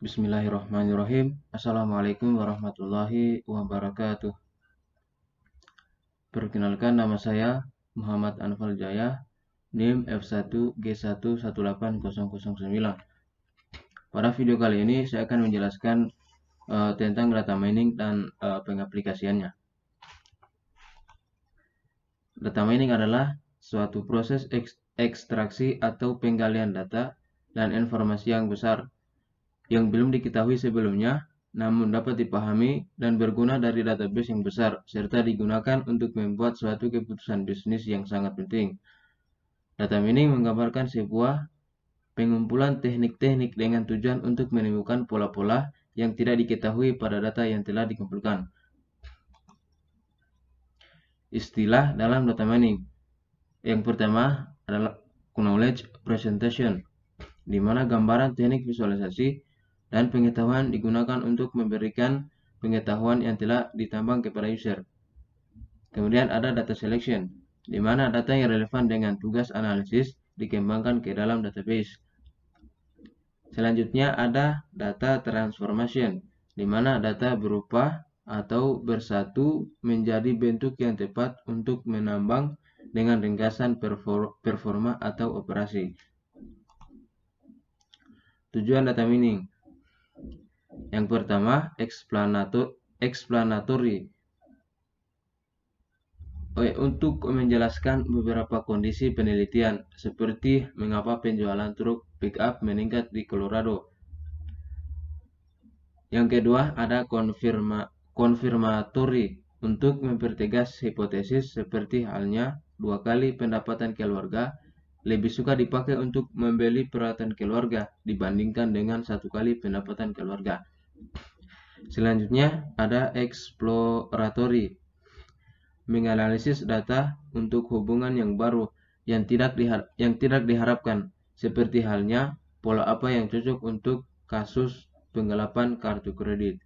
Bismillahirrahmanirrahim. Assalamualaikum warahmatullahi wabarakatuh. Perkenalkan, nama saya Muhammad Anfal Jaya, NIM F1G118009. Pada video kali ini saya akan menjelaskan tentang data mining dan pengaplikasiannya. Data mining adalah suatu proses ekstraksi atau penggalian data dan informasi yang besar yang belum diketahui sebelumnya, namun dapat dipahami dan berguna dari database yang besar, serta digunakan untuk membuat suatu keputusan bisnis yang sangat penting. Data mining menggambarkan sebuah pengumpulan teknik-teknik dengan tujuan untuk menemukan pola-pola yang tidak diketahui pada data yang telah dikumpulkan. Istilah dalam data mining. Yang pertama adalah knowledge presentation, di mana gambaran teknik visualisasi dan pengetahuan digunakan untuk memberikan pengetahuan yang telah ditambang kepada user. Kemudian ada data selection, di mana data yang relevan dengan tugas analisis dikembangkan ke dalam database. Selanjutnya ada data transformation, di mana data berubah atau bersatu menjadi bentuk yang tepat untuk menambang dengan ringkasan performa atau operasi. Tujuan data mining. Yang pertama, explanatory, untuk menjelaskan beberapa kondisi penelitian, seperti mengapa penjualan truk pickup meningkat di Colorado. Yang kedua, ada confirmatory, untuk mempertegas hipotesis, seperti halnya 2 kali pendapatan keluarga lebih suka dipakai untuk membeli peralatan keluarga dibandingkan dengan 1 kali pendapatan keluarga. Selanjutnya ada exploratory, menganalisis data untuk hubungan yang baru yang tidak diharapkan, seperti halnya pola apa yang cocok untuk kasus penggelapan kartu kredit.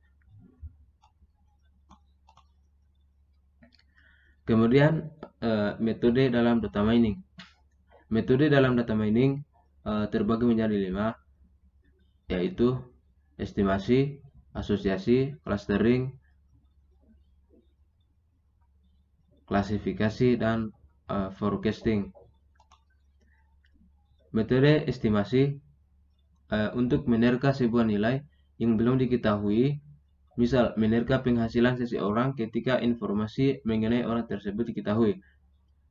Kemudian metode dalam data mining. Metode dalam data mining terbagi menjadi 5, yaitu estimasi, asosiasi, clustering, klasifikasi, dan forecasting. Metode estimasi untuk menerka sebuah nilai yang belum diketahui, misal menerka penghasilan seseorang ketika informasi mengenai orang tersebut diketahui.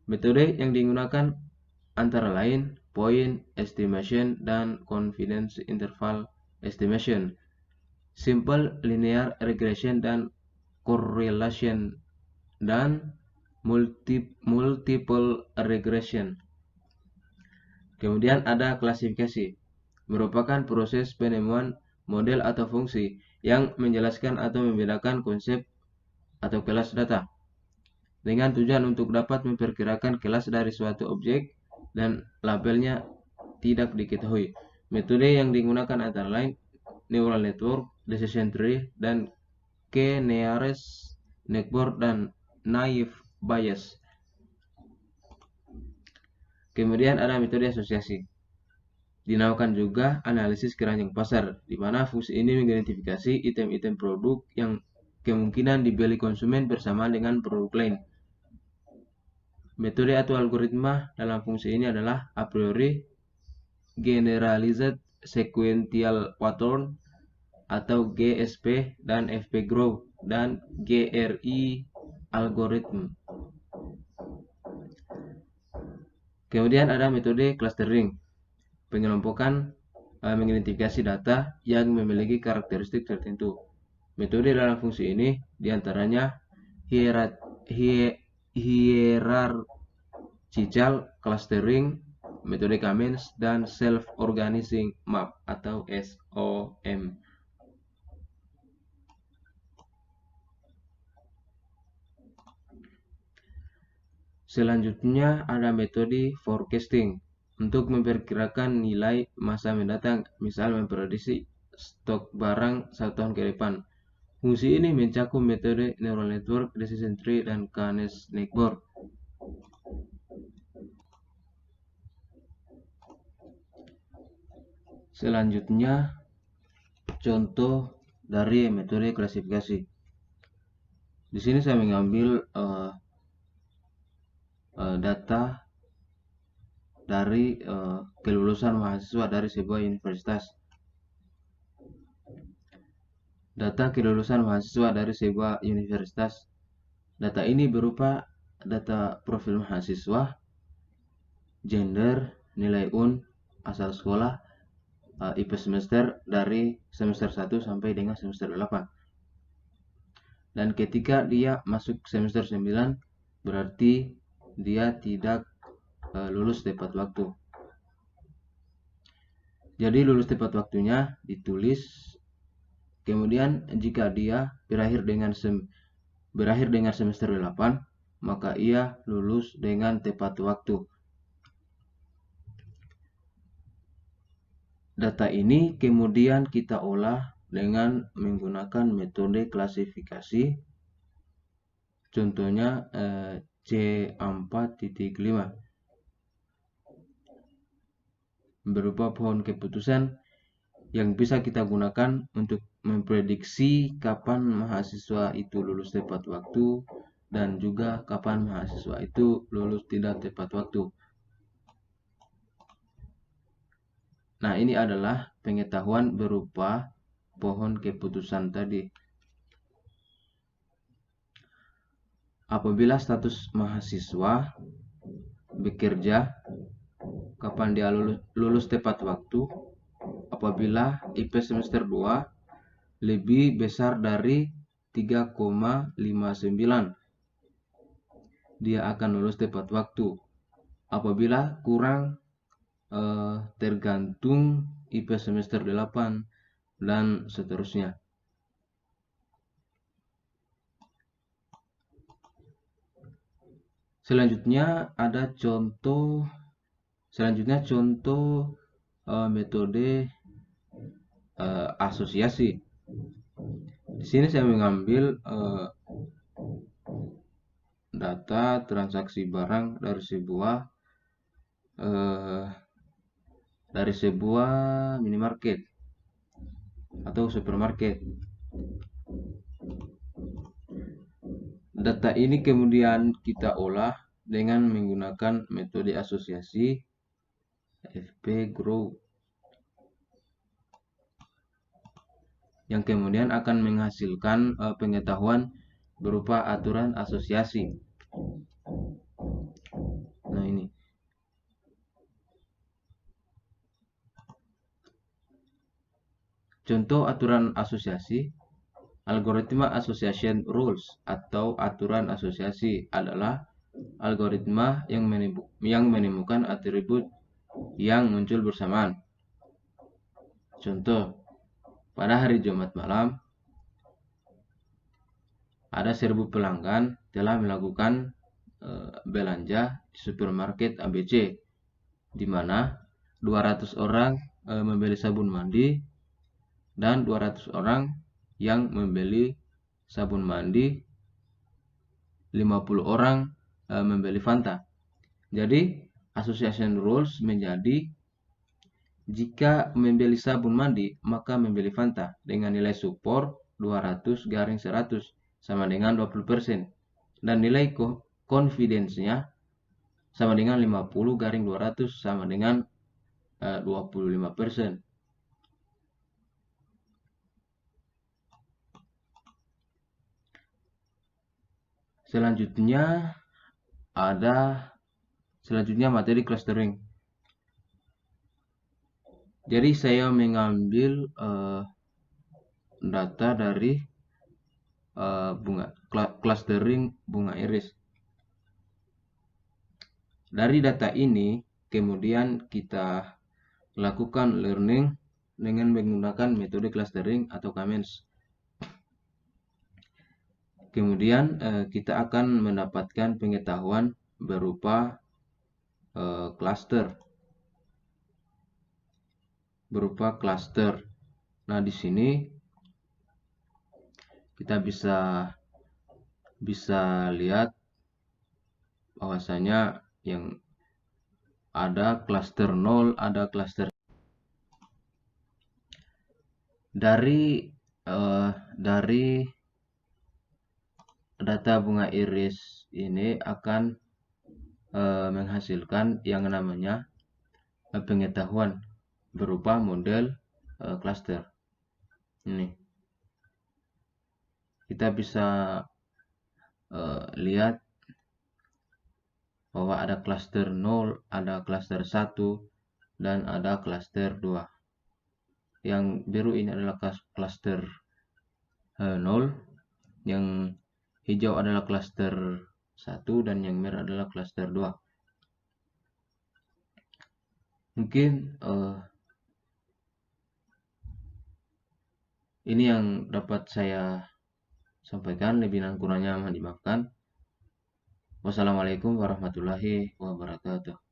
Metode yang digunakan antara lain point estimation dan confidence interval estimation, simple linear regression dan correlation, dan multiple regression. Kemudian ada klasifikasi, merupakan proses penemuan model atau fungsi yang menjelaskan atau membedakan konsep atau kelas data, dengan tujuan untuk dapat memperkirakan kelas dari suatu objek dan labelnya tidak diketahui. Metode yang digunakan antara lain neural network, decision tree, dan k-nearest neighbor, dan naive Bayes. Kemudian ada metode asosiasi, dinamakan juga analisis keranjang pasar, di mana fungsi ini mengidentifikasi item-item produk yang kemungkinan dibeli konsumen bersamaan dengan produk lain. Metode atau algoritma dalam fungsi ini adalah a priori, generalized sequential pattern atau GSP, dan FP-GROW, dan GRI algorithm. Kemudian ada metode clustering, pengelompokan mengidentifikasi data yang memiliki karakteristik tertentu. Metode dalam fungsi ini diantaranya hierarchical clustering, metode Kamens, dan self-organizing map atau SOM. Selanjutnya ada metode forecasting, untuk memperkirakan nilai masa mendatang, misal memprediksi stok barang 1 tahun ke depan. Fungsi ini mencakup metode neural network, decision tree, dan k-nearest neighbor. Selanjutnya contoh dari metode klasifikasi. Di sini saya mengambil data dari kelulusan mahasiswa dari sebuah universitas. Data kelulusan mahasiswa dari sebuah universitas. Data ini berupa data profil mahasiswa, gender, nilai UN, asal sekolah, IP semester dari semester 1 sampai dengan semester 8. Dan ketika dia masuk semester 9, berarti dia tidak lulus tepat waktu. Jadi lulus tepat waktunya ditulis. Kemudian jika dia berakhir dengan semester 8, maka ia lulus dengan tepat waktu. Data ini kemudian kita olah dengan menggunakan metode klasifikasi. Contohnya C4.5 berupa pohon keputusan yang bisa kita gunakan untuk memprediksi kapan mahasiswa itu lulus tepat waktu dan juga kapan mahasiswa itu lulus tidak tepat waktu. Nah, ini adalah pengetahuan berupa pohon keputusan tadi. Apabila status mahasiswa bekerja, kapan dia lulus tepat waktu? Apabila IP semester 2 lebih besar dari 3,59, dia akan lulus tepat waktu. Apabila kurang, tergantung IP semester 8 dan seterusnya. Selanjutnya contoh metode asosiasi. Di sini saya mengambil data transaksi barang dari sebuah minimarket atau supermarket. Data ini kemudian kita olah dengan menggunakan metode asosiasi FP-GROW, yang kemudian akan menghasilkan pengetahuan berupa aturan asosiasi. Nah, ini. Contoh aturan asosiasi. Algoritma association rules atau aturan asosiasi adalah algoritma yang menemukan atribut yang muncul bersamaan. Contoh, pada hari Jumat malam, ada 1000 pelanggan telah melakukan belanja di supermarket ABC, di mana 200 orang membeli sabun mandi dan 200 orang yang membeli sabun mandi, 50 orang membeli Fanta. Jadi association rules menjadi jika membeli sabun mandi maka membeli Fanta dengan nilai support 200/100 sama dengan 20%, dan nilai confidence-nya sama dengan 50/200 sama dengan 25%. Selanjutnya materi clustering. Jadi saya mengambil data dari clustering bunga iris. Dari data ini kemudian kita lakukan learning dengan menggunakan metode clustering atau K-means. Kemudian kita akan mendapatkan pengetahuan berupa cluster. Nah, di sini kita bisa lihat bahwasanya yang ada cluster 0, ada cluster. Dari dari data bunga iris ini akan menghasilkan yang namanya pengetahuan berupa model klaster. Ini kita bisa lihat bahwa ada klaster 0, ada klaster 1, dan ada klaster 2. Yang biru ini adalah klaster 0, yang hijau adalah klaster 1, dan yang merah adalah klaster 2. Mungkin ini yang dapat saya sampaikan, lebih dan kurangnya mohon dimaafkan. Wassalamualaikum warahmatullahi wabarakatuh.